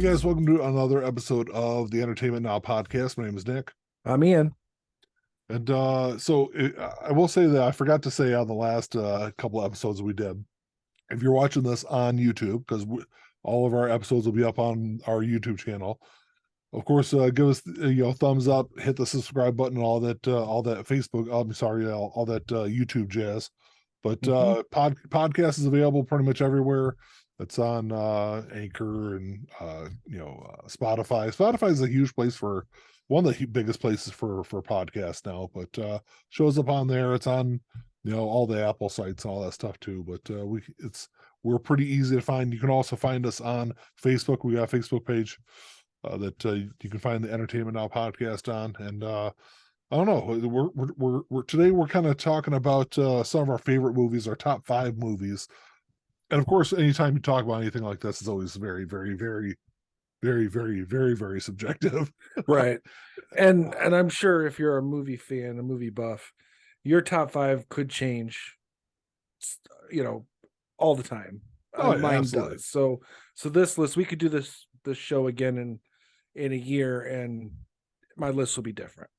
guys, welcome to another episode of the Entertainment Now podcast. My name is Nick. I'm Ian. And I will say that I forgot to say on the last couple episodes we did, if you're watching this on YouTube, because all of our episodes will be up on our YouTube channel, of course, give us thumbs up, hit the subscribe button, all that Facebook. I'm sorry, all that YouTube jazz. But podcast is available pretty much everywhere. It's on Anchor and Spotify. Spotify is a huge place for one of the biggest places for podcasts now. But shows up on there. It's on all the Apple sites and all that stuff too. But we're pretty easy to find. You can also find us on Facebook. We got a Facebook page that you can find the Entertainment Now podcast on. And I don't know. We're today we're kind of talking about some of our favorite movies, our top 5 movies. And of course, anytime you talk about anything like this, it's always very, very, very, very, very, very, very subjective. Right. And I'm sure if you're a movie fan, a movie buff, your top 5 could change, all the time. Mine absolutely. does. So this list, we could do this show again in a year, and my list will be different.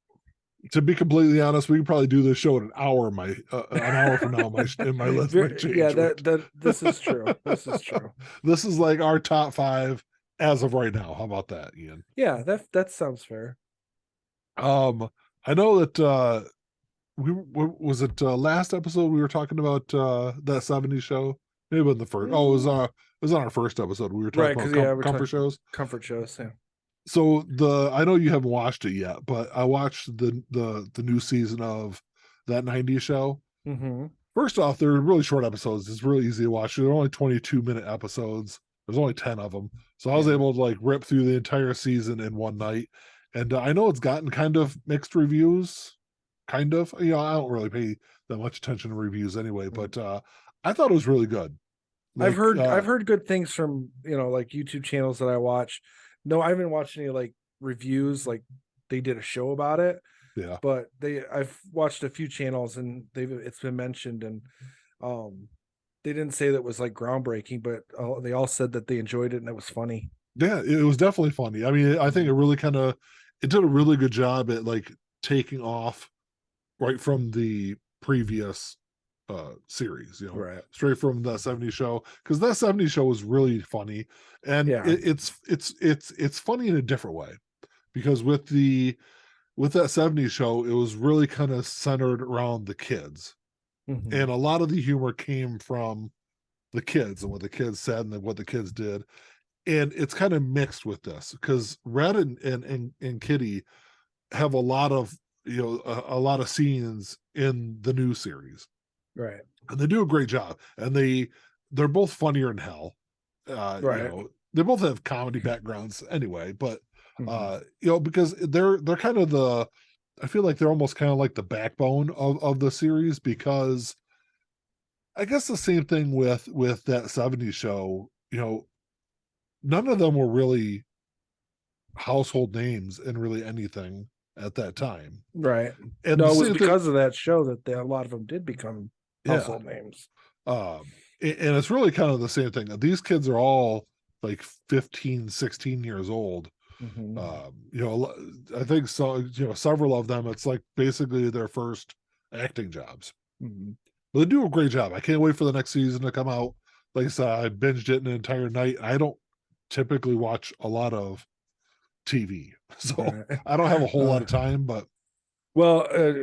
To be completely honest, we could probably do this show in an hour. An hour from now, my list might change. Yeah, this is true. This is true. This is like our top 5 as of right now. How about that, Ian? Yeah, that sounds fair. I know that was it last episode we were talking about that 70s show. Maybe it was the first. Oh, it was on our first episode. We were talking about comfort shows. Comfort shows, yeah. So I know you haven't watched it yet, but I watched the new season of that 90s show. Mm-hmm. First off, they're really short episodes. It's really easy to watch. They're only 22-minute episodes. There's only 10 of them. So I was able to rip through the entire season in one night. And I know it's gotten kind of mixed reviews. Kind of. I don't really pay that much attention to reviews anyway, but I thought it was really good. I've heard good things from, YouTube channels that I watch. No, I haven't watched any reviews, they did a show about it. Yeah. But I've watched a few channels and it's been mentioned, and they didn't say that it was groundbreaking, but they all said that they enjoyed it and it was funny. Yeah, it was definitely funny. I mean, I think it did a really good job at taking off right from the previous series, right, straight from the 70s show, because that 70s show was really funny, and it's funny in a different way, because with that 70s show, it was really kind of centered around the kids, and a lot of the humor came from the kids and what the kids said and what the kids did, and it's kind of mixed with this because Red and Kitty have a lot of a lot of scenes in the new series. Right. And they do a great job. And they're both funnier than hell. Right. They both have comedy backgrounds anyway, but because they're kind of I feel like they're almost kind of like the backbone of the series, because I guess the same thing with that 70s show, none of them were really household names in really anything at that time. Right. And it was because of that show that a lot of them did become household names. And it's really kind of the same thing. These kids are all 15, 16 years old. I think so. Several of them, it's basically their first acting jobs. But they do a great job. I can't wait for the next season to come out. Like I said, I binged it an entire night. I don't typically watch a lot of TV, so I don't have a whole lot of time. But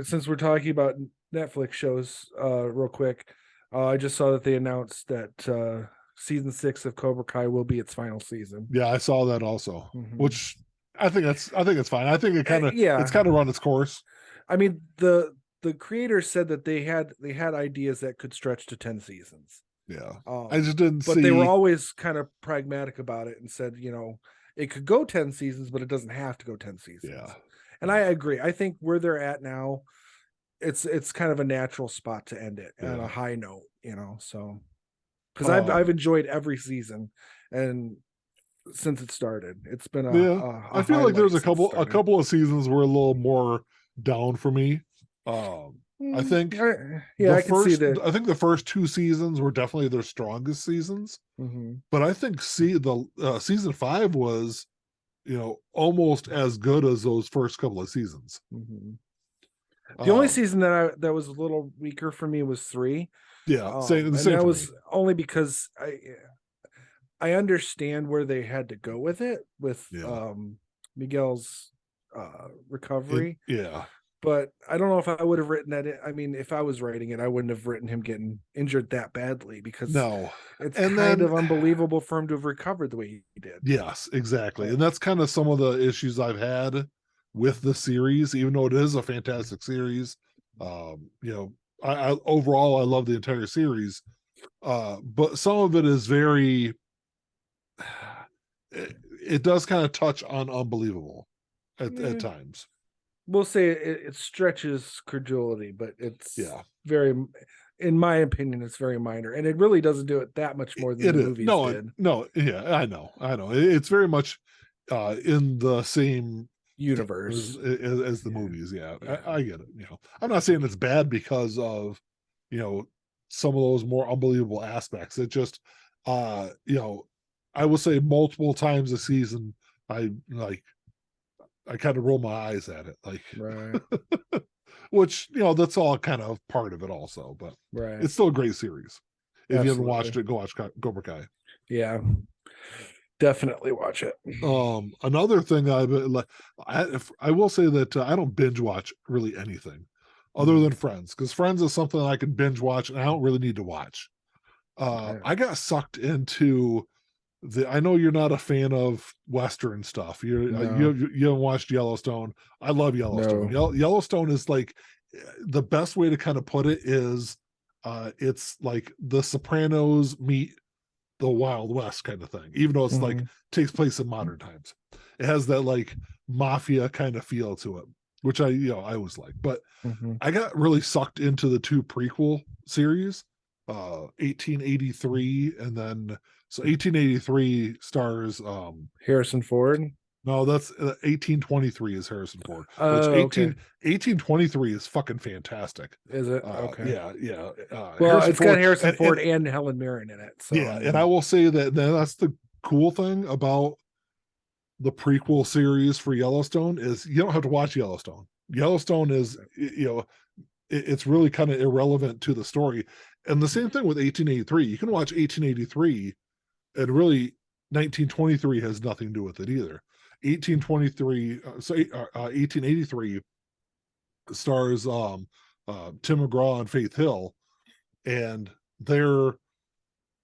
since we're talking about Netflix shows, real quick, I just saw that they announced that season 6 of Cobra Kai will be its final season. Yeah, I saw that also, which I think it's fine. I think it's kind of run its course. I mean, the creators said that they had ideas that could stretch to 10 seasons. Yeah, I just didn't. But they were always kind of pragmatic about it and said, it could go 10 seasons, but it doesn't have to go 10 seasons. Yeah. And I agree. I think where they're at now, it's kind of a natural spot to end it on a high note, so because I've enjoyed every season, and since it started, it's been I feel like there's a couple of seasons were a little more down for me. I think Yeah, I can see that. I think the first two seasons were definitely their strongest seasons, but I think season 5 was, almost as good as those first couple of seasons. The only season that was a little weaker for me was 3. Yeah, And that was only because I understand where they had to go with it with Miguel's recovery. Yeah. But I don't know if I would have written that. I mean, if I was writing it, I wouldn't have written him getting injured that badly, because it's kind of unbelievable for him to have recovered the way he did. Yes, exactly. And that's kind of some of the issues I've had with the series, even though it is a fantastic series. I overall, I love the entire series. But some of it is very, it does kind of touch on unbelievable at times. We'll say it stretches credulity, but it's very, in my opinion, it's very minor, and it really doesn't do it that much more than the movies did. No, yeah, I know. It's very much in the same universe as the movies. Yeah, I get it. I'm not saying it's bad because of some of those more unbelievable aspects. It just I will say multiple times a season I kind of roll my eyes at it, which that's all kind of part of it also, but it's still a great series. If you haven't watched it, go watch Cobra Kai. Yeah, definitely watch it. Another thing I will say that I don't binge watch really anything other than Friends, because Friends is something I can binge watch and I don't really need to watch. I got sucked into I know you're not a fan of Western stuff. You haven't watched Yellowstone. I love Yellowstone. Yellowstone is like, the best way to kind of put it is it's like the Sopranos meet the Wild West kind of thing, even though it's like takes place in modern times. It has that like mafia kind of feel to it, which I always like. But I got really sucked into the 2 prequel series, 1883, and then 1883 stars Harrison Ford. No, that's 1823 is Harrison Ford. Which 1823 is fucking fantastic. Is it? Okay. Yeah. Well, it's got Harrison Ford and Helen Mirren in it. So yeah, and I will say that that's the cool thing about the prequel series for Yellowstone is you don't have to watch Yellowstone. Yellowstone is it's really kind of irrelevant to the story. And the same thing with 1883. You can watch 1883 and really 1923 has nothing to do with it either. 1883 stars Tim McGraw and Faith Hill, and they're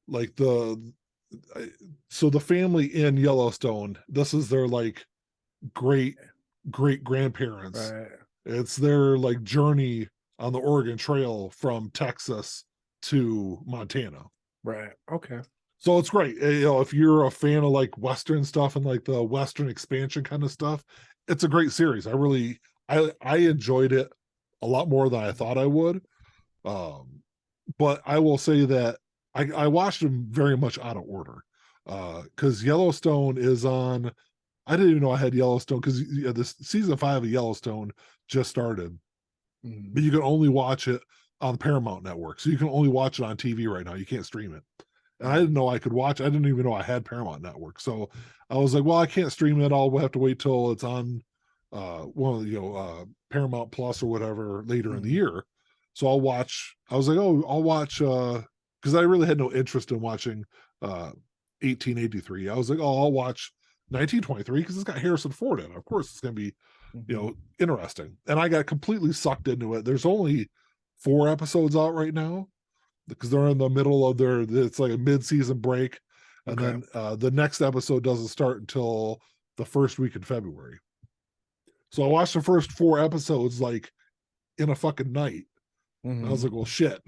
like the family in Yellowstone, this is their like great grandparents. Right. It's their like journey on the Oregon Trail from Texas to Montana. Right. Okay. So it's great. If you're a fan of like Western stuff and like the Western expansion kind of stuff, it's a great series. I enjoyed it a lot more than I thought I would. But I will say that I watched them very much out of order. Because Yellowstone is on, I didn't even know I had Yellowstone, because this season 5 of Yellowstone just started. But you can only watch it on the Paramount Network. So you can only watch it on TV right now. You can't stream it. And I didn't know I could watch. I didn't even know I had Paramount Network. So I was like, well, I can't stream it. I'll have to wait till it's on Paramount Plus or whatever later in the year. So I was like, oh, I'll watch because I really had no interest in watching 1883. I was like, oh, I'll watch 1923 because it's got Harrison Ford in it. Of course it's gonna be interesting. And I got completely sucked into it. There's only 4 episodes out right now, because they're in the middle of it's like a mid-season break, and then the next episode doesn't start until the first week in February. So I watched the first 4 episodes like in a fucking night. I was like, well, shit.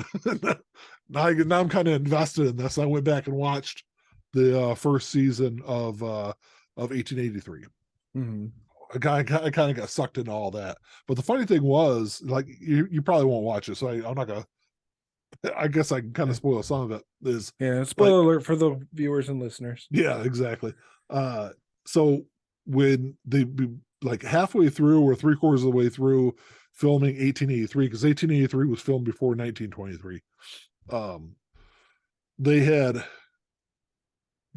now I'm kind of invested in this. I went back and watched the first season of 1883. I kind of got sucked into all that. But the funny thing was, like, you probably won't watch it, so I'm not gonna. I guess I can kind of spoil some of it. Spoiler alert for the viewers and listeners. Yeah, exactly. So when they like halfway through or 3/4 of the way through filming 1883, because 1883 was filmed before 1923. They had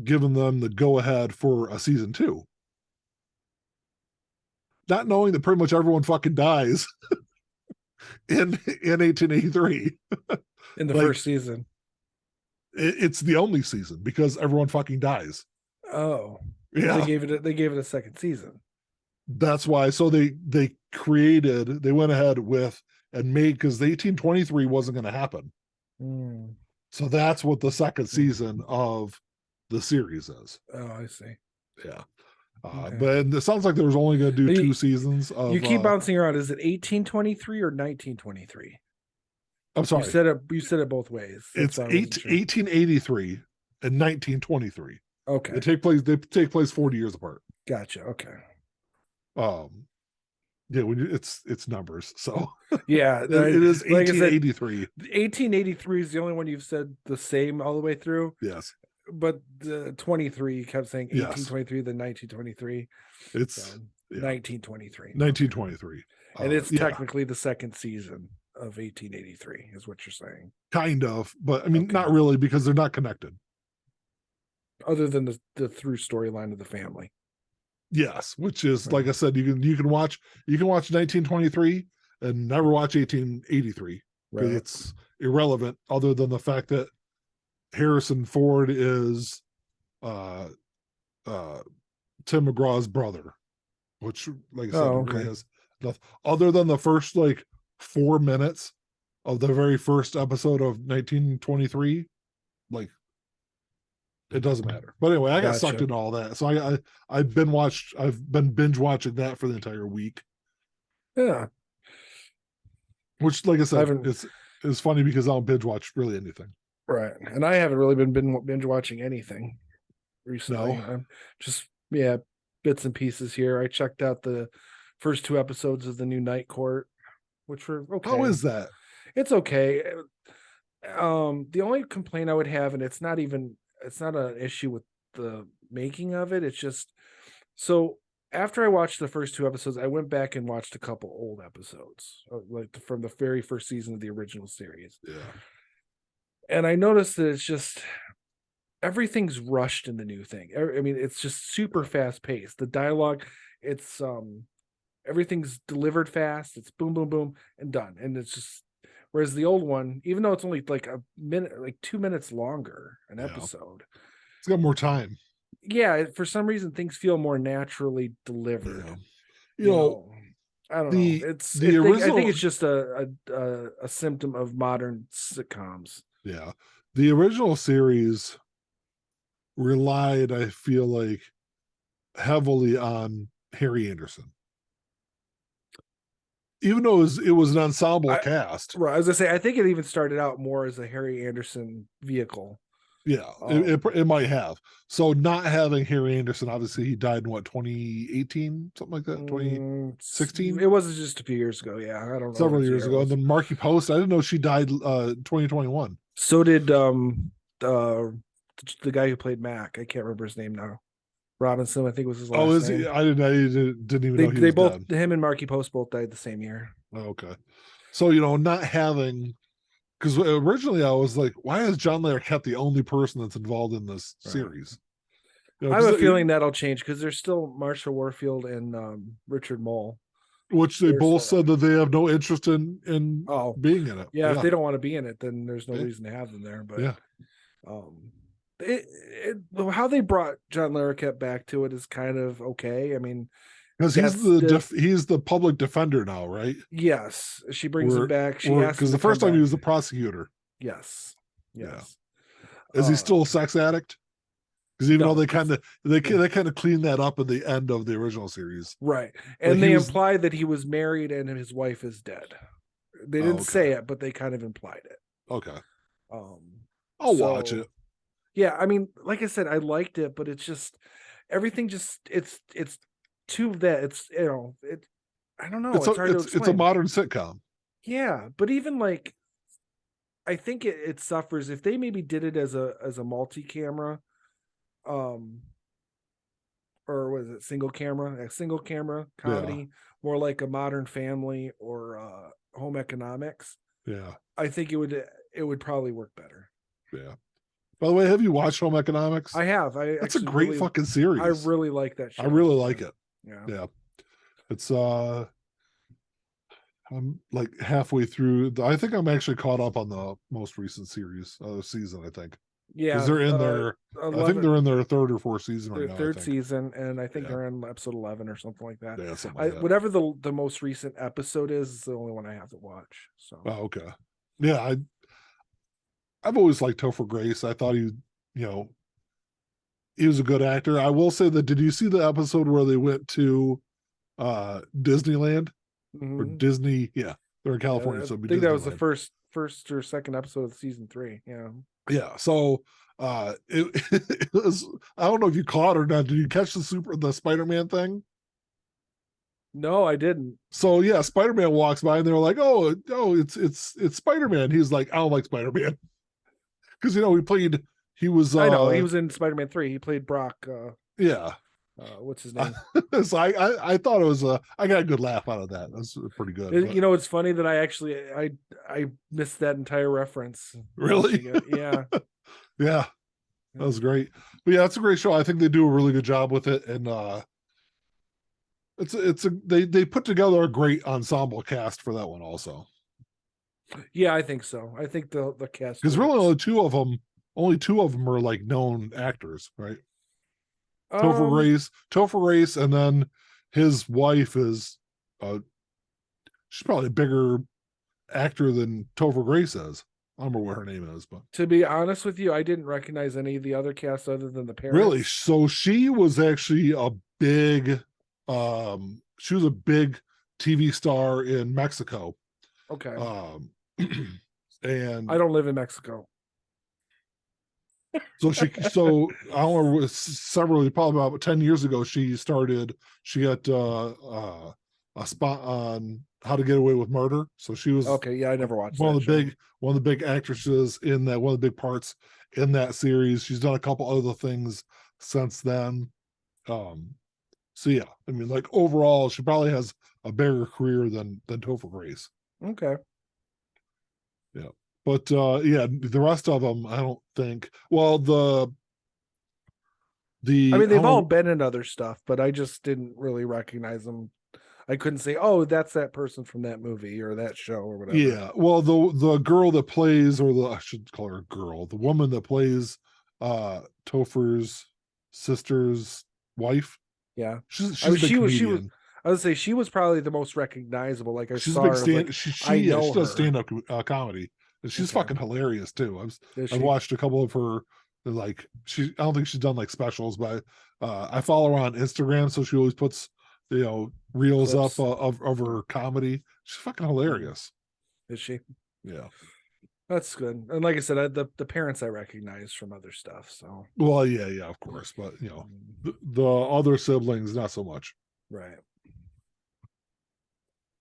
given them the go ahead for a season 2, not knowing that pretty much everyone fucking dies in 1883. In the Like, first season. it's the only season because everyone fucking dies. Oh, Yeah, they gave it a second season. that's why. So they went ahead with and made, because the 1823 wasn't going to happen. Mm. So that's what the second season of the series is. Oh, I see. Yeah. Okay. But it sounds like there was only going to do You- 2 seasons of. You keep bouncing around. Is it 1823 or 1923? I'm sorry. You said it both ways. It's 1883 and 1923. Okay. They take place 40 years apart. Gotcha. Okay. Yeah, it's numbers. So yeah, it is like I said, 1883. 1883 is the only one you've said the same all the way through. Yes. But the 23, you kept saying Yes. 1823, then 1923. It's so, 1923. 1923. And it's technically the second season of 1883, is what you're saying. Kind of, but I mean, not really, because they're not connected. Other than the through storyline of the family. Yes, which is, like I said, you can watch 1923 and never watch 1883 because it's irrelevant, other than the fact that Harrison Ford is Tim McGraw's brother, which, like I said, really has nothing other than the first like 4 minutes of the very first episode of 1923. Like, it doesn't matter. But anyway, I got sucked into all that. So I've been binge watching that for the entire week. Yeah. Which, like I said, it's funny because I don't binge watch really anything. Right. And I haven't really been binge watching anything recently. No. I'm just bits and pieces here. I checked out the first 2 episodes of the new Night Court, which were okay. How is that? It's okay. The only complaint I would have, and it's not an issue with the making of it. It's just, so after I watched the first 2 episodes, I went back and watched a couple old episodes, like from the very first season of the original series. Yeah. And I noticed that it's just, everything's rushed in the new thing. I mean, it's just super fast paced. The dialogue, it's everything's delivered fast. It's boom, boom, boom, and done. And it's just, whereas the old one, even though it's only like a minute, like 2 minutes longer an episode, it's got more time. Yeah, for some reason things feel more naturally delivered. Yeah. You know, I don't know. I think it's just a symptom of modern sitcoms. Yeah, the original series relied, I feel like, heavily on Harry Anderson. Even though it was an ensemble cast. Right. As I say, I think it even started out more as a Harry Anderson vehicle. Yeah, it might have. So not having Harry Anderson, obviously he died in 2018, something like that, 2016. It was just a few years ago. Yeah, I don't know. Several years ago, and then Marky Post. I didn't know she died 2021. So did the guy who played Mac. I can't remember his name now. Robinson, I think was his last name. He? I didn't even know he was both dead. Him and Marky Post both died the same year. Oh, okay. So not having, because originally I was like, why is John Larroquette the only person that's involved in this series? I have a feeling that'll change because there's still Marsha Warfield and Richard Mole, which they both said that they have no interest in being in it. Yeah, if they don't want to be in it, then there's no reason to have them there. But how they brought John Larroquette back to it is kind of okay. I mean, because he's the public defender now, right? Yes, she brings him back. She asks because the first time he was the prosecutor. Yes. Yeah. Is he still a sex addict? Because even though they kind of cleaned that up at the end of the original series, right? And they imply that he was married and his wife is dead. They didn't say it, but they kind of implied it. Okay. I'll watch it. Yeah, I mean, like I said, I liked it, but it's just everything. Just it's too that it's I don't know. It's hard to explain. It's a modern sitcom. Yeah, but even like, I think it suffers if they maybe did it as a multi-camera, or was it single camera comedy more like a Modern Family or Home Economics, Yeah. I think it would probably work better. Yeah. By the way, have you watched Home Economics? I have. I That's a actually great fucking series. I really like that show. I really like it. Yeah. Yeah. It's I'm like halfway through. I think I'm actually caught up on the most recent season, I think. Because Yeah. they're in their I think they're in their third or fourth season right now. Third season, and I think Yeah. they're in episode 11 or something like that. Yeah, something like that. Whatever the most recent episode is the only one I have to watch. So okay. Yeah, I've always liked Topher Grace. I thought he was a good actor. I will say that, did you see the episode where they went to Disneyland or Disney? Yeah, they're in California, so I it'd be think Disneyland. that was the first or second episode of season 3. Yeah. Yeah. So it was, I don't know if you caught it or not. Did you catch the Spider-Man thing? No, I didn't. So yeah, Spider-Man walks by and they're like, oh, it's Spider-Man. He's like, I don't like Spider-Man. Because he was I know he was in Spider-Man 3. He played Brock. Yeah. What's his name? So I thought it was I got a good laugh out of that. That's pretty good. It's funny that I missed that entire reference. Really? Yeah. Yeah. That was great. But yeah, it's a great show. I think they do a really good job with it, and they put together a great ensemble cast for that one also. Yeah, I think so. I think the cast, because really only two of them are like known actors, right? Topher Grace, and then his wife is she's probably a bigger actor than Topher Grace is. I don't remember what her name is, but to be honest with you, I didn't recognize any of the other cast other than the parents. Really? So she was actually a big TV star in Mexico. Okay. And I don't live in Mexico. So I don't know, probably about 10 years ago, she got a spot on How to Get Away with Murder. So she was okay. Yeah, I never watched one of the big actresses in that, one of the big parts in that series. She's done a couple other things since then. So yeah, I mean, like overall, she probably has a bigger career than Topher Grace. Okay. Yeah. But yeah, the rest of them, I don't think. Well, I mean, they've all been in other stuff, but I just didn't really recognize them. I couldn't say, "Oh, that's that person from that movie or that show or whatever." Yeah. Well, the girl that plays, I should call her a girl, the woman that plays Topher's sister's wife. Yeah. She's a comedian. I would say she was probably the most recognizable. Like she's saw a big stand. Like, she does stand up comedy. And she's fucking hilarious too. I've watched a couple of her, like I don't think she's done like specials, but I follow her on Instagram, so she always puts reels clips up of her comedy. She's fucking hilarious. Is she? Yeah, that's good. And like I said, the parents I recognize from other stuff. So well, yeah, of course, but the other siblings not so much. Right.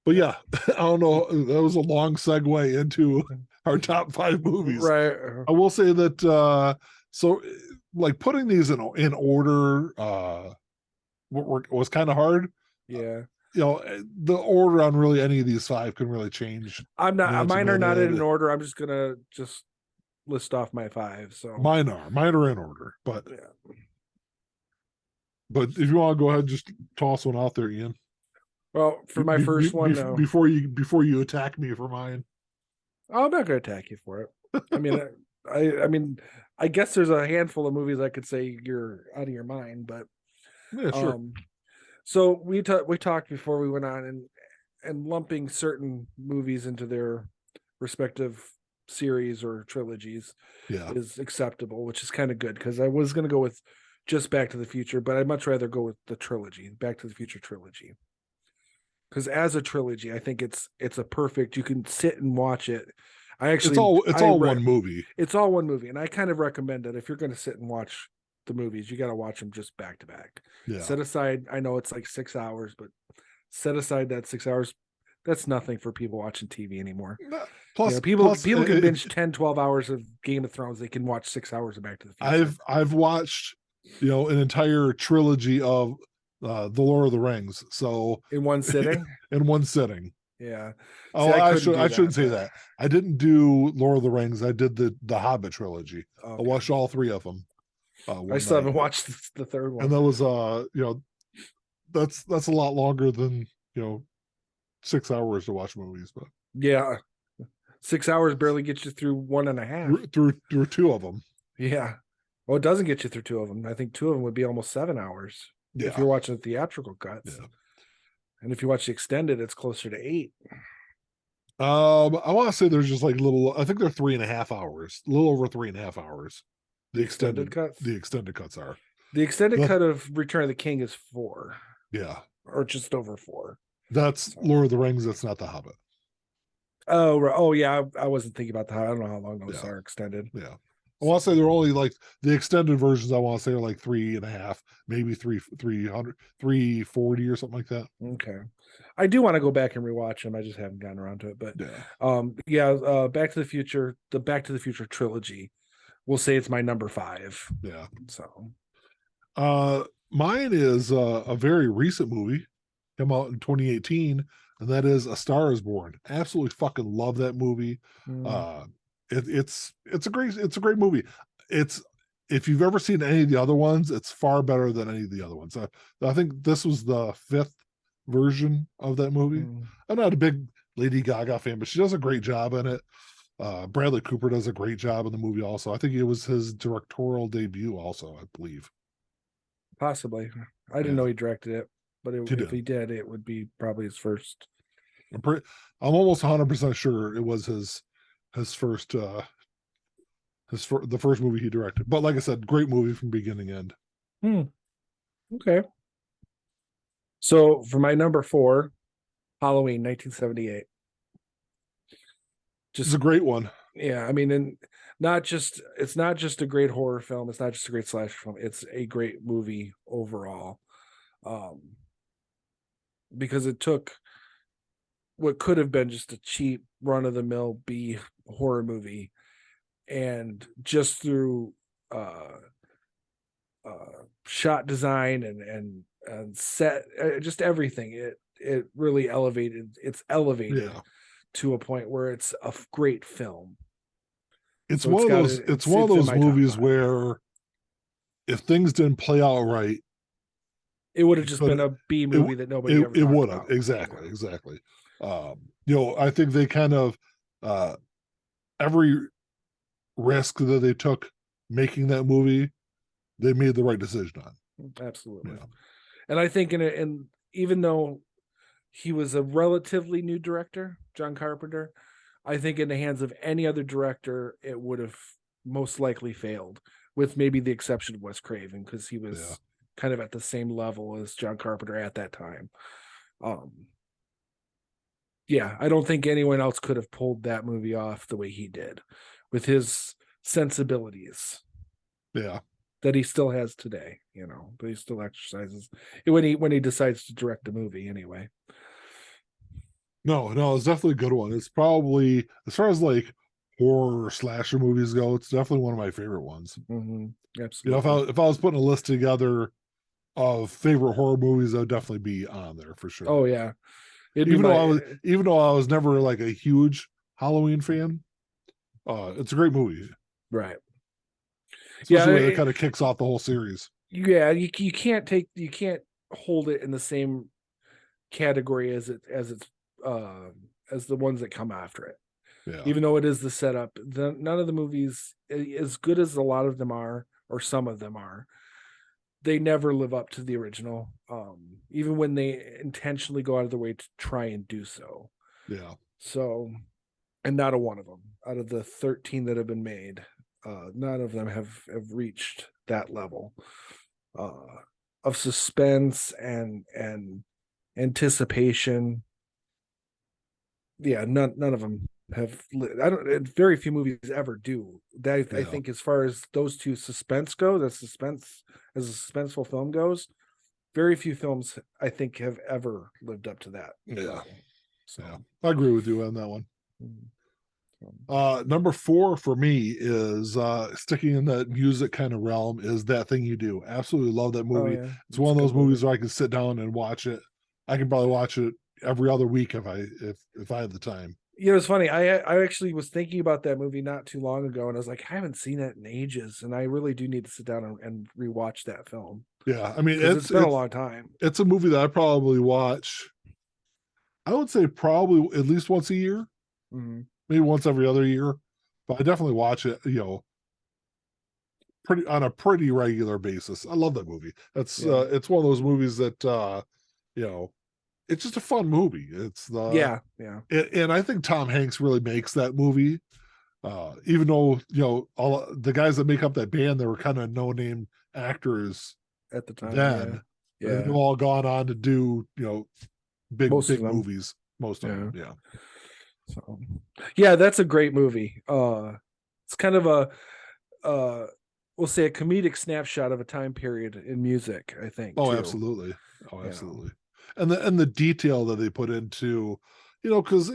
But yeah, I don't know. That was a long segue into our top 5 movies. Right. I will say that so like putting these in order was kind of hard. Yeah. The order on really any of these 5 can really change. Mine are not in an order. I'm just gonna list off my 5. So mine are in order, but yeah. But if you want to go ahead, just toss one out there, Ian. Well, for my first one, before you attack me for mine, I'm not going to attack you for it. I mean, I mean, I guess there's a handful of movies I could say you're out of your mind, but yeah, sure. So we talked before we went on, and lumping certain movies into their respective series or trilogies is acceptable, which is kind of good because I was going to go with just Back to the Future, but I'd much rather go with the trilogy, Back to the Future trilogy. Because as a trilogy, I think it's a perfect. You can sit and watch it. It's all one movie. It's all one movie, and I kind of recommend that if you're going to sit and watch the movies, you got to watch them just back to back. Yeah. Set aside. I know it's like 6 hours, but set aside that 6 hours. That's nothing for people watching TV anymore. Plus, people can binge 10, 12 hours of Game of Thrones. They can watch 6 hours of Back to the Future. I've watched an entire trilogy of The Lord of the Rings. So in one sitting. in one sitting. Yeah. See, Oh, I couldn't I do shouldn't that, say but that. I didn't do Lord of the Rings. I did the Hobbit trilogy. I okay. watched all three of them I one still night, haven't watched the third and one. that was that's a lot longer than 6 hours to watch movies, but Yeah. 6 hours barely gets you through one and a half. through two of them. Yeah. Well, it doesn't get you through two of them. I think two of them would be almost 7 hours if Yeah, you're watching the theatrical cuts. yeah. And if you watch the extended, it's closer to 8. I want to say there's just like little. I think they're 3.5 hours, a little over 3.5 hours. The extended cuts. The extended cuts are. The extended The, cut of Return of the King is 4, yeah, or just over 4. that's So. Lord of the Rings. That's not the Hobbit. Oh, oh yeah. I wasn't thinking about that. I don't know how long those Yeah, are extended. yeah. I want to say they're only like the extended versions. I want to say are like 3.5, maybe 300, 340 or something like that. Okay. I do want to go back and rewatch them. I just haven't gotten around to it. But Yeah, yeah, Back to the Future, the Back to the Future trilogy, we'll say it's my number 5. yeah. So Mine is a very recent movie, came out in 2018, and that is A Star Is Born. Absolutely fucking love that movie. Uh, it's a great movie. It's if you've ever seen any of the other ones, it's far better than any of the other ones. I think this was the 5th version of that movie. I'm not a big Lady Gaga fan, but she does a great job in it. Bradley Cooper does a great job in the movie also. I think it was his directorial debut also, I believe. possibly. I didn't know he directed it, but if he did, it would be probably his first. I'm almost 100% sure it was his first the first movie he directed. But like I said, great movie from beginning to end. Okay. So for my number 4, Halloween 1978. It's a great one. Yeah, I mean, and it's not just a great horror film, it's not just a great slasher film, it's a great movie overall. Um because it took what could have been just a cheap run of the mill B horror movie, and just through uh shot design and set, just everything, it really elevated Yeah. to a point where it's a great film. It's So one of those it's in my top movies 5. where if things didn't play out right, It would have just been a B it movie that nobody ever it talked would have. about. Exactly, Yeah. exactly. I think they kind of uh every risk that they took making that movie, they made the right decision on. Absolutely. Yeah. And I think and even though he was a relatively new director, John Carpenter, I think in the hands of any other director, it would have most likely failed, with maybe the exception of Wes Craven, because he was Yeah. kind of at the same level as John Carpenter at that time. Yeah, I don't think anyone else could have pulled that movie off the way he did, with his sensibilities Yeah. that he still has today, but he still exercises when he decides to direct a movie anyway. No, it's definitely a good one. It's probably, as far as like horror slasher movies go, it's definitely one of my favorite ones. Absolutely. If I was putting a list together of favorite horror movies, that would definitely be on there for sure. Oh yeah, it'd be my. Even though I was never like a huge Halloween fan, it's a great movie. Right. Especially when it kind of kicks off the whole series. Yeah, you can't hold it in the same category as the ones that come after it. Yeah. Even though it is the setup, none of the movies, as good as a lot of them are, or some of them are, they never live up to the original. Even when they intentionally go out of their way to try and do so. Yeah. So, and not a one of them out of the 13 that have been made, none of them have reached that level of suspense and anticipation. Yeah, none of them have. I don't. Very few movies ever do that. I think as far as those two suspense go, as a suspenseful film goes, very few films I think have ever lived up to that. Yeah. So I agree with you on that one. Number 4 for me is sticking in that music kind of realm is That Thing You Do. Absolutely love that Oh movie. yeah, It's it's one a of good those movies movie. where I can sit down and watch it. I can probably watch it every other week if I had the time. You know, it's funny. I actually was thinking about that movie not too long ago, and I was like, I haven't seen it in ages, and I really do need to sit down and rewatch that film Yeah, I mean because it's been a long time. it's a movie that I probably watch. I would say probably at least once a year, Mm-hmm. maybe once every other year, but I definitely watch it. Pretty on a pretty regular basis. I love that movie. That's Yeah, it's one of those movies that you know it's just a fun movie. It's the yeah, yeah. and I think Tom Hanks really makes that movie. Even though all the guys that make up that band, they were kind of no name actors At the time, yeah, then. I think they've yeah. all gone on to do Most of big them, movies. Most of yeah. them, yeah. So, yeah, that's a great movie. It's kind of a uh, we'll say a comedic snapshot of a time period in music. I think Oh, too. absolutely. Oh, You know, absolutely. And the detail that they put into, because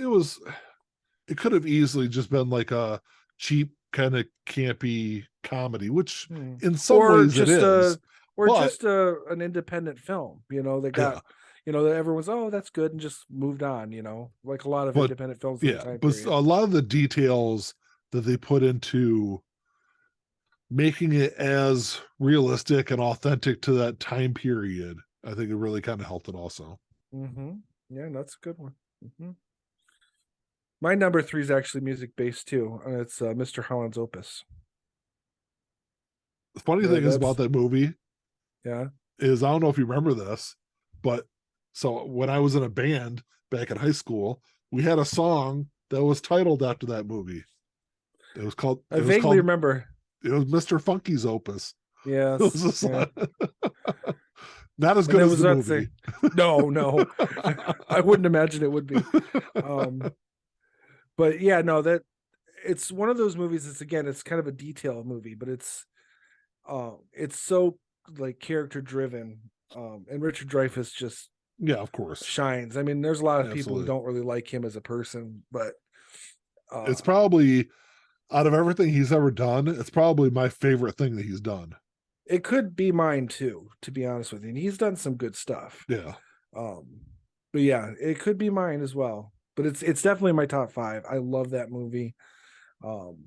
it could have easily just been like a cheap kind of campy comedy, which hmm. in some or ways it just is. a or But just a an independent film. You know, they got yeah, that everyone's that's good and just moved on. Like a lot of but independent films of the yeah, time but period. a lot of the details that they put into making it as realistic and authentic to that time period, I think it really kind of helped it also. Mm-hmm. Yeah, that's a good one. Mm-hmm. My number three is actually music based too. It's Mr. Holland's Opus. The funny Yeah, thing is about that's that movie yeah. is I don't know if you remember this, but so when I was in a band back in high school, we had a song that was titled after that movie. It was called I vaguely remember. it was Mr. Funky's Opus. It was Yes, a yeah. song. Not as And good it as was the not say, movie. no, no. I wouldn't imagine it would be. Um, but yeah, no, that it's one of those movies. It's kind of a detail movie, but it's so like character driven. And Richard Dreyfuss just Yeah, of course. shines. I mean, there's a lot of people who Absolutely. don't really like him as a person, but It's uh, probably out of everything he's ever done, it's probably my favorite thing that he's done. it could be mine too, to be honest with you. And he's done some good stuff. Yeah. Um, but yeah, it could be mine as well. But it's definitely my top five. I love that movie. Um,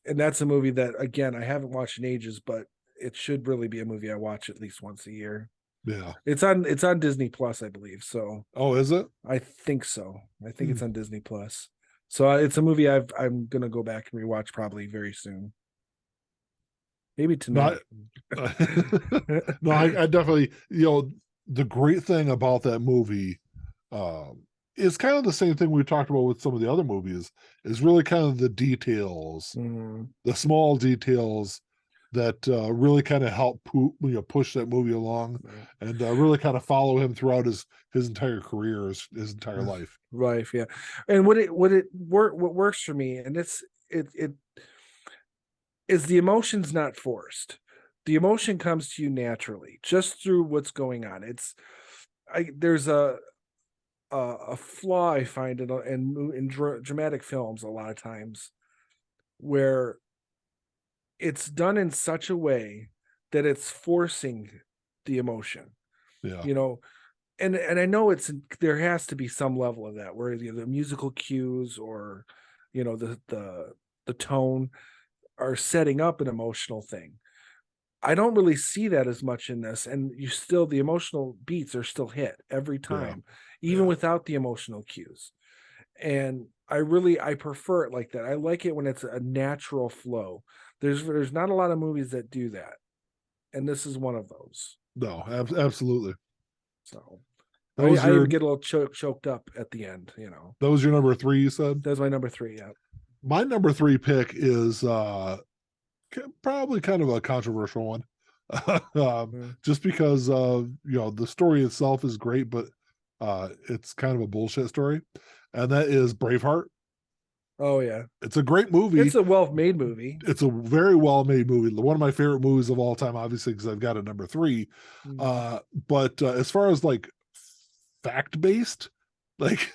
and that's a movie that again I haven't watched in ages, but it should really be a movie I watch at least once a year. Yeah. It's on Disney Plus, I believe. So Oh, is it? I think so. I think Hmm. it's on Disney Plus. So it's a movie I'm gonna go back and rewatch probably very soon. Maybe Not tonight. no, I definitely, the great thing about that movie um is kind of the same thing we talked about with some of the other movies, is really kind of the details, Mhm. the small details that really kind of help push that movie along and really kind of follow him throughout his entire career, his entire life. Life, yeah. And what works for me, and it is the emotion's not forced. The emotion comes to you naturally, just through what's going on. There's a flaw I find in dramatic films a lot of times where it's done in such a way that it's forcing the emotion. Yeah. You know, and I know there has to be some level of that where the musical cues or the tone are setting up an emotional thing. I don't really see that as much in this, and the emotional beats are still hit every Yeah. time, even Yeah. without the emotional cues. And I prefer it like that. I like it when it's a natural flow. There's not a lot of movies that do that, and this is one of those. No, absolutely. So That was I even your get a little choked up at the end. that was your number 3, you said? That's my number three. Yeah. My number 3 pick is probably kind of a controversial one. Mm. Just because the story itself is great, but it's kind of a bullshit story, and that is Braveheart. Oh yeah. It's a great It's movie. a well-made movie. It's a very well made movie. One of my favorite movies of all time, obviously, because I've got a number 3. Mm. But as far as like fact based, Like,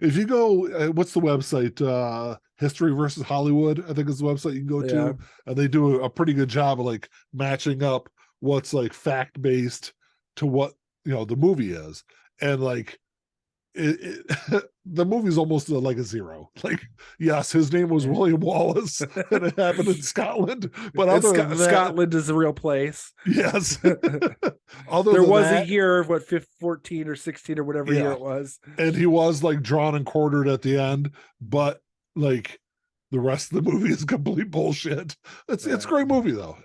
if you go, what's the website? History versus Hollywood, I think is the website you can go Yeah. to, and they do a pretty good job of like matching up what's like fact based to what the movie is, and like the movie's almost like a zero. Like, yes, his name was Yeah. William Wallace, and it happened in Scotland, but other than that, Scotland is a real place. yes. Other There than was a that, year, what, 14 or 16 or whatever year yeah, it was. and he was like drawn and quartered at the end, but like the rest of the movie is complete bullshit. It's a Right. great movie though.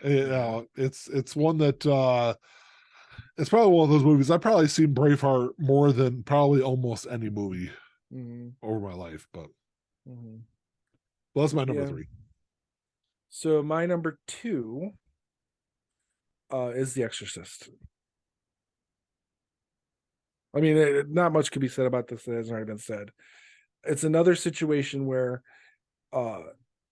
It's one that it's probably one of those movies I've probably seen Braveheart more than probably almost any movie Mm-hmm. over my life. But Mm-hmm. well, that's my number Yeah. 3. So my number 2 is The Exorcist. I mean, not much could be said about this that hasn't already been said. It's another situation where uh,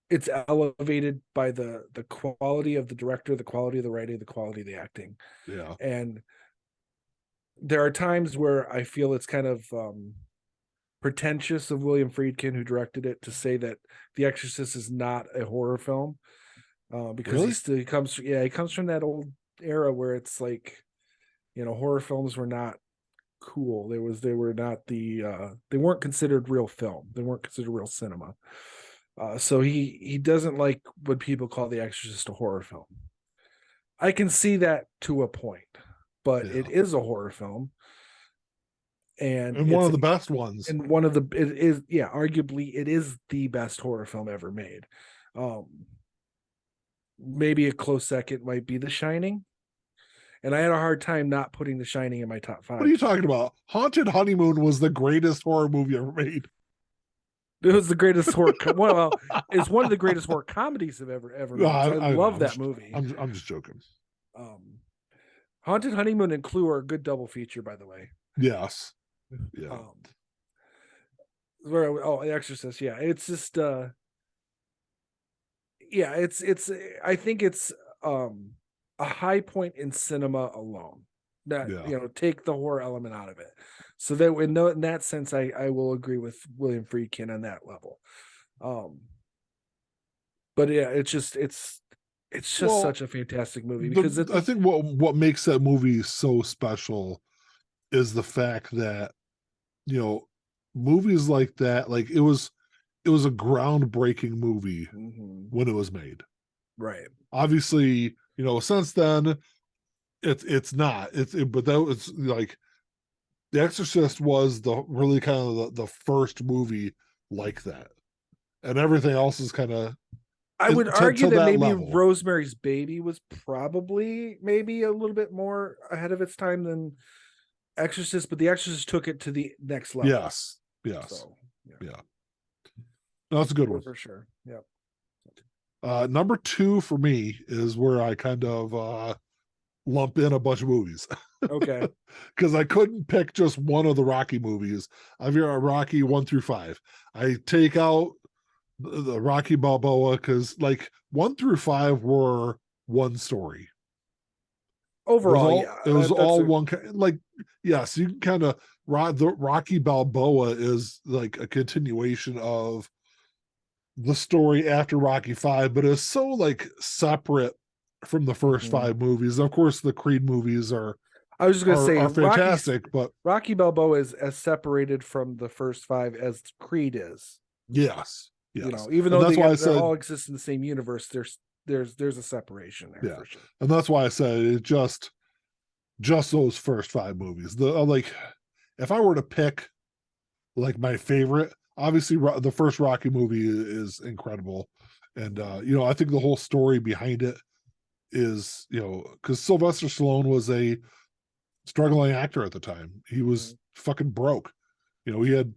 it's elevated by the quality of the director, the quality of the writing, the quality of the acting. Yeah. And there are times where I feel it's kind of pretentious of William Friedkin, who directed it, to say that The Exorcist is not a horror film, because Really? he comes from that old era where it's like, horror films were not cool. They were not they weren't considered real film. They weren't considered real cinema. So he doesn't like when people call The Exorcist a horror film. I can see that to a point, but it Yeah. is a horror film, and And one of the best ones. it is, yeah, arguably it is the best horror film ever made. Um, Maybe a close second might be The Shining, and I had a hard time not putting The Shining in my top What are 5. you talking about? Haunted Honeymoon was the greatest horror movie ever made. It was the greatest horror. Well, it's one of the greatest horror comedies I've ever No, made. I I know. love that movie. I'm just joking. Um, Haunted Honeymoon and Clue are a good double feature, by the way. Yes. Yeah. The Exorcist. Yeah, it's just yeah, it's. I think it's a high point in cinema alone. That Yeah. take the horror element out of it. So that in that sense, I will agree with William Friedkin on that level. But yeah, it's just Well, such a fantastic movie because I think what makes that movie so special is the fact that you know movies like that, like it was a groundbreaking movie Mhm. when it was made. Right. Obviously, since then it's not but that was like The Exorcist was the really kind of the first movie like that, and everything else is kind of I would argue to that that maybe level. Rosemary's Baby was probably maybe a little bit more ahead of its time than Exorcist, but The Exorcist took it to the next level. Yes. So Yeah. No, that's a good one. for sure. Yeah. Number 2 for me is where I kind of lump in a bunch of movies. Okay. Because I couldn't pick just one of the Rocky movies. I've got Rocky 1 through 5. I take out the Rocky Balboa because like 1 through 5 were one story. Overall, It was that's all one like yes, you can kind of the Rocky Balboa is like a continuation of the story after Rocky 5, but it's so like separate from the first 5 movies. Of course, the Creed movies I was just gonna say fantastic, but Rocky Balboa is as separated from the first 5 as Creed is. yes, yes, Even and though that's why I they said all exist in the same universe, there's a separation there, yeah, for sure. and that's why I said it just those first 5 movies. The like, if I were to pick like my favorite, obviously the first Rocky movie is incredible, and I think the whole story behind it is because Sylvester Stallone was a struggling actor at the time. He was fucking broke. He had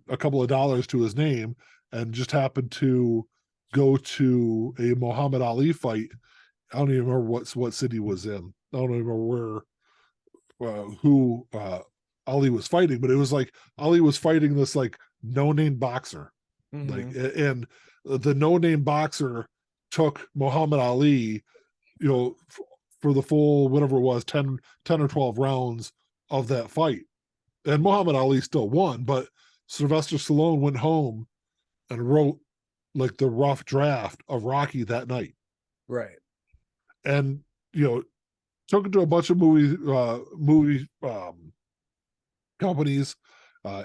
a couple of dollars to his name and just happened to go to a Muhammad Ali fight. I don't even remember what city was in. I don't even remember who Ali was fighting, but it was like Ali was fighting this like no-name boxer. Like, and the no-name boxer took Muhammad Ali, for the full whatever it was 10 or 12 rounds of that fight, and Muhammad Ali still won, but Sylvester Stallone went home and wrote like the rough draft of Rocky that night, Right. and you know took it to a bunch of movie companies,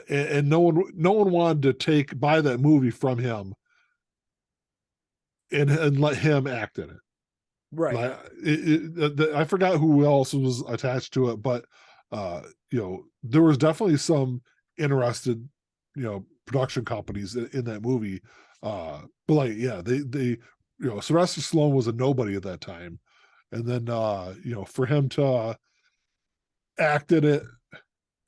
and no one wanted to buy that movie from him and let him act in it. Right. Like I forgot who else was attached to it, but there was definitely some interested production companies in that movie. But like yeah, they Sylvester Stallone was a nobody at that time, and then for him to act in it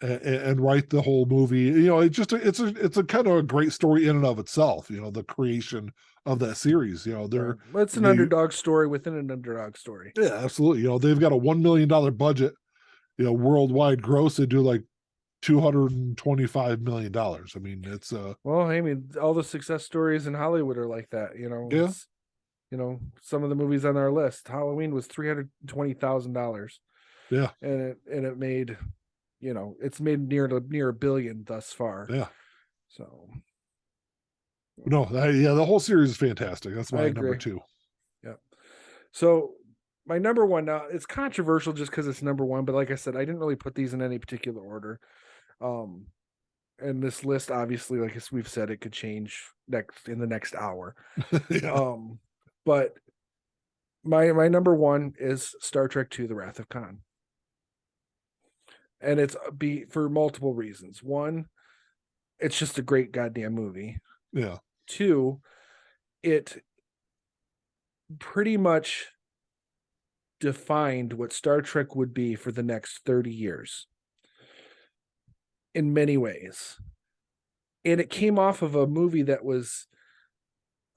and write the whole movie, it's a kind of a great story in and of itself. The creation of that series. Right. It's an they underdog story within an underdog story. Yeah, absolutely. They've got a $1 million budget. Worldwide gross, they do like $225 million. I mean, it's Well, I mean, all the success stories in Hollywood are like that. yeah, It's some of the movies on our list. Halloween was $320,000, yeah, and it made, it's made near $1 billion thus far. yeah. So No, the whole series is fantastic. That's I my number agree. two. Yeah. So my number one now, it's controversial just because it's number one, but like I said, I didn't really put these in any particular order. And this list, obviously, like as we've said, it could change in the next hour. Yeah, But my number one is Star Trek II: The Wrath of Khan, and it's be for multiple reasons. One, it's just a great goddamn movie. yeah, Two, it pretty much defined what Star Trek would be for the next 30 years in many ways. And it came off of a movie that was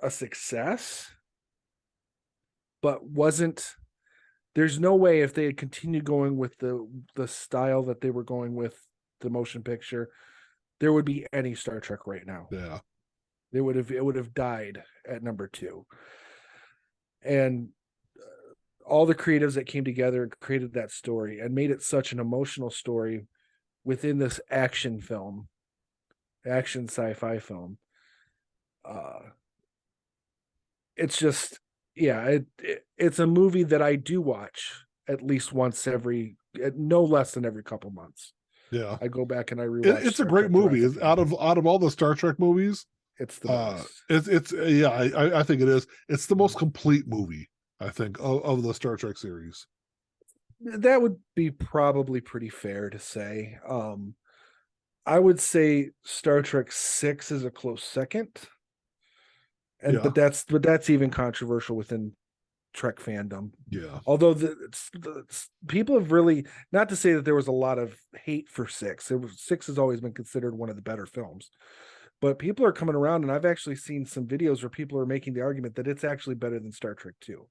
a success, but wasn't. There's no way if they had continued going with the style that they were going with the motion picture, there would be any Star Trek right now. yeah, It would have died at number two. And all the creatives that came together and created that story and made it such an emotional story within this action sci-fi film. It's just, yeah, it's a movie that I do watch at least once no less than every couple months. yeah. I go back and I rewatch. It's a Star great Trek: The movie. Wrath of Khan. Out of all the Star Trek movies, It's the best. it's yeah. I think it is. It's the most complete movie, I think, of the Star Trek series. That would be probably pretty fair to say. I would say Star Trek 6 is a close second. Yeah, But that's even controversial within Trek fandom. yeah, Although people have really, not to say that there was a lot of hate for 6. Six has always been considered one of the better films. But people are coming around, and I've actually seen some videos where people are making the argument that it's actually better than Star Trek 2.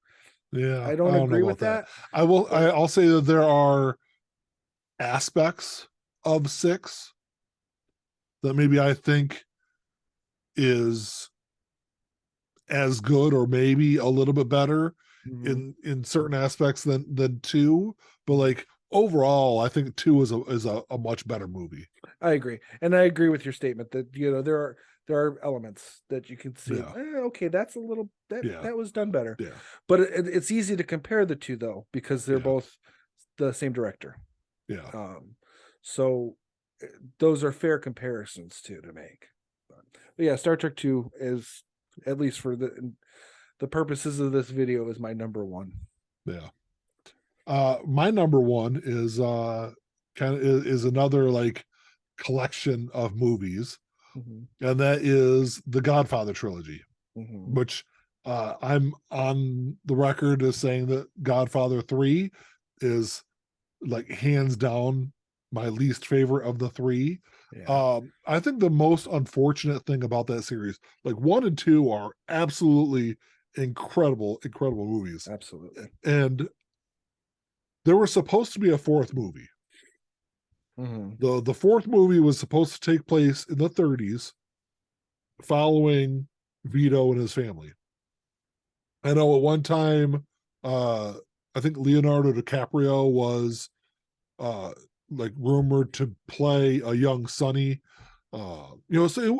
yeah. I I don't don't know agree about with that. that. I'll say that there are aspects of 6 that maybe I think is as good or maybe a little bit better in certain aspects than 2, but like overall I think 2 is a much better movie. I agree. And I agree with your statement that there are elements that you can see, Yeah, okay, that's a little yeah, that was done better. yeah, But it's easy to compare the two though, because they're yeah, both the same director. yeah, So those are fair comparisons too to make. But yeah, Star Trek 2 is, at least for the purposes of this video, is my number one. yeah. My number one is kind of is another like collection of movies, and that is the Godfather trilogy, which I'm on the record as saying that Godfather 3 is like hands down my least favorite of the 3. Yeah, I think the most unfortunate thing about that series, like 1 and 2 are absolutely incredible movies. absolutely. And there was supposed to be a fourth movie. The fourth movie was supposed to take place in the 30s following Vito and his family. I know at one time, I think Leonardo DiCaprio was like rumored to play a young Sonny. So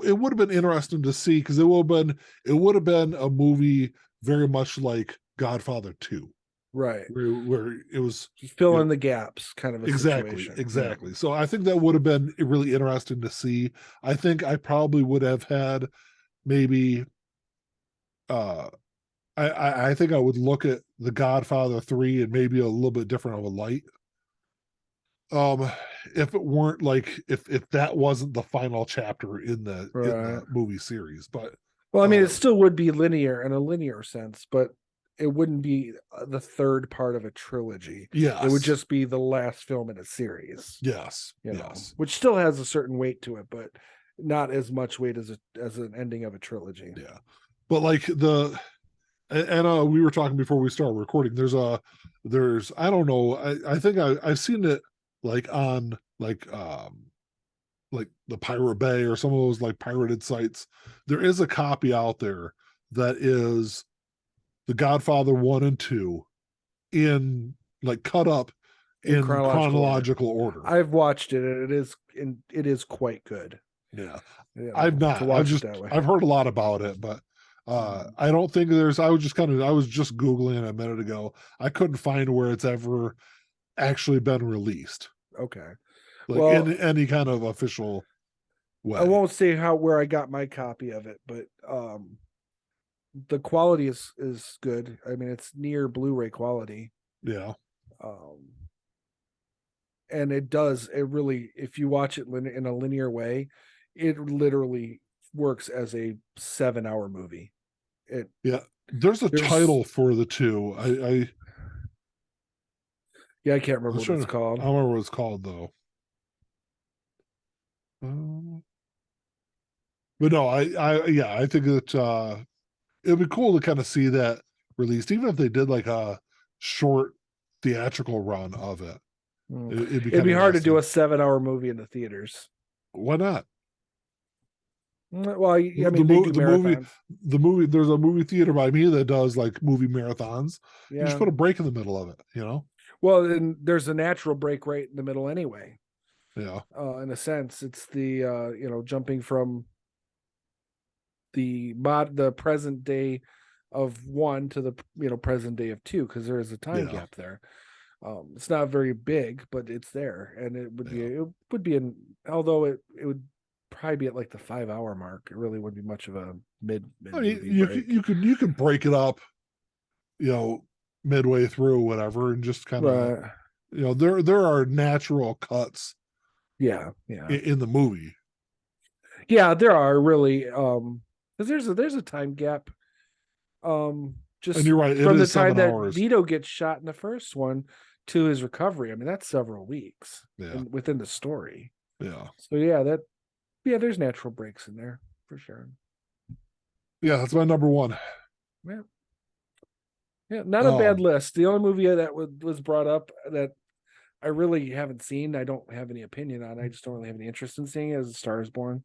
it would have been interesting to see, because it would have been a movie very much like Godfather 2, Right. where it was, Just fill you know, in the gaps kind of a exactly, situation. Yeah. exactly. So I think that would have been really interesting to see. I think I probably would have had maybe uh I think I would look at the Godfather 3 and maybe a little bit different of a light. Um, if it weren't like, if that wasn't the final chapter in Right. the movie series. But Well, I mean, it uh still would be linear in a linear sense, but it wouldn't be the third part of a trilogy. It would yes, just be the last film in a series, yes, you know, yes, which still has a certain weight to it, but not as much weight as as an ending of a trilogy. yeah. But like we were talking before we started recording, there's I don't know, I think I've seen it like on like the Pirate Bay or some of those like pirated sites. There is a copy out there that is the Godfather 1 and 2 in, like, cut up In in chronological order. chronological order. I've watched it, and it is quite good. Yeah. You I've know, to not. watch it that way. I've heard a lot about it, but I don't think there's I was just Googling a minute ago. I couldn't find where it's ever actually been released, Okay. like Well, in any kind of official I way. won't say where I got my copy of it, but the quality is good. I mean, it's near Blu-ray quality. Yeah. Um, and it really, if you watch it in a linear way, it literally works as a 7-hour movie. It Yeah. There's a there's title for the two. Yeah, I can't I remember was what trying it's to I called. don't remember what it's called though. But no, I think that it'd be cool to kind of see that released, even if they did like a short theatrical run of it. Mm. It'd be It'd kind be of hard to do interesting. a 7-hour movie in the theaters. Why not? Well, I The mean, they do the movie marathons. the movie there's a movie theater by me that does like movie marathons. You just Yeah. put a break in the middle of it, you know? Well, then there's a natural break right in the middle anyway. Yeah. In a sense, it's the jumping from the present day of one to the present day of two, because there is a time Yeah. gap there. It's not very big, but it's there, and Yeah. it would be an although it would probably be at like the 5-hour mark. It really wouldn't be much of a mid I mean, movie break. you could break it up, you know, midway through whatever, and just kind of, Right. there are natural cuts Yeah. Yeah. in the movie. Yeah. There are really because there's a time gap. And Just you're right, it from the is time seven that hours. Vito gets shot in the first one to his recovery. I mean, that's several weeks Yeah. within the story. Yeah. So there's natural breaks in there for sure. Yeah, that's my number one. Yeah. Yeah, not a bad Um, list. The only movie that was brought up that I really haven't seen, I don't have any opinion on. I just don't really have any interest in seeing it, is A Star Is Born.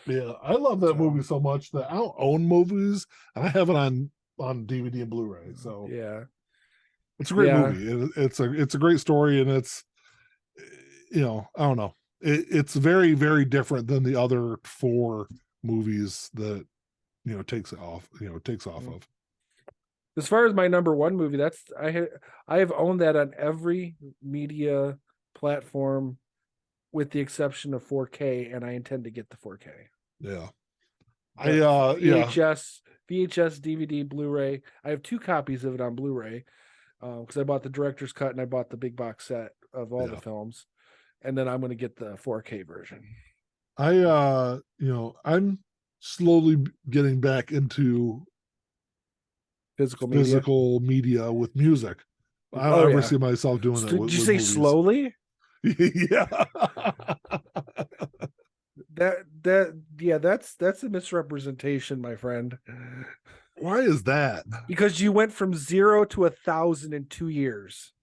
yeah, I love that So movie so much that I don't own movies, and I have it on DVD and Blu-ray. So yeah, it's a great yeah, movie. It's a great story, and it's, I don't know. It's very, very different than the other four movies that takes off of. as far as my number one movie, I have owned that on every media platform with the exception of 4K, and I intend to get the 4K. Yeah. But Yeah. VHS, DVD, Blu-ray. I have two copies of it on Blu-ray because I bought the director's cut and I bought the big box set of all the Yeah. films, and then I'm going to get the 4K version. I'm slowly getting back into Physical media. physical media with music. I don't Oh ever yeah. see myself doing that Did you with say movies. slowly? Yeah. That's a misrepresentation, my friend. Why is that? Because you went from 0 to 1,000 in 2 years.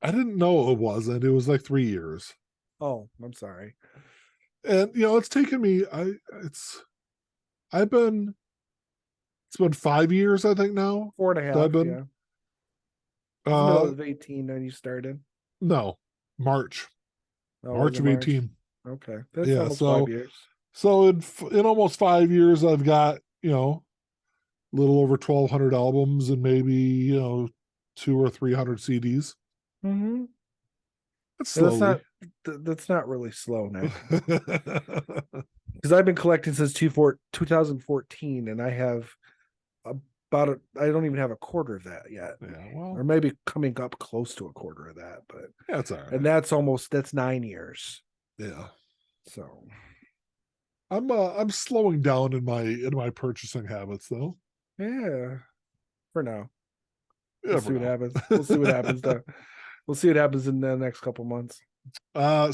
I didn't know it wasn't. It was like 3 years. Oh, I'm sorry. And it's taken me I've been it's been 5 years, I think now. Four and a That I've half, been yeah. It's the middle uh of 18 when you started. no, March. Oh, was March it of 18. Okay, that's Yeah, almost 5 years. so in almost 5 years, I've got, a little over 1,200 albums and maybe, 200 or 300 CDs. Mm-hmm. That's Yeah, that's slowly. that's not really slow now. Because I've been collecting since 2014, and I have I don't even have a quarter of that yet, Yeah, well, or maybe coming up close to a quarter of that. But that's all right. and that's 9 years. Yeah, So I'm slowing down in my purchasing habits though. yeah, for now. Yeah, We'll for see what now. happens. We'll see what happens though. We'll see what happens in the next couple months.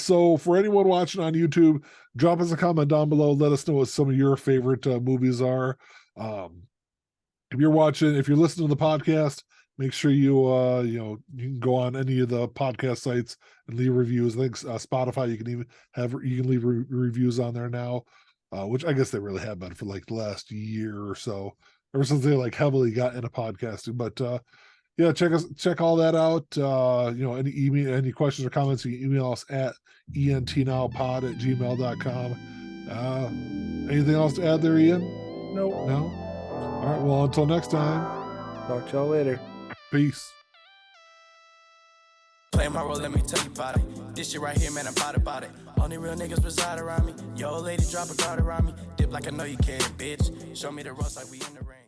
So for anyone watching on YouTube, drop us a comment down below. Let us know what some of your favorite movies are. Um, if you're listening to the podcast, make sure you can go on any of the podcast sites and leave reviews. I think Spotify, you can leave reviews on there now, which I guess they really have been for like the last year or so, ever since they like heavily got into podcasting. But yeah, check all that out. Any questions or comments, you can email us at entnowpod@gmail.com. Anything else to add there, Ian? Nope. No? All right, well, until next time, Talk to y'all later. peace. Play my role, let me tell you about it. This shit right here, man, I'm about it. Only real niggas reside around me. Yo, lady, drop a guard around me. Dip like I know you can, bitch. Show me the ropes like we in the rain.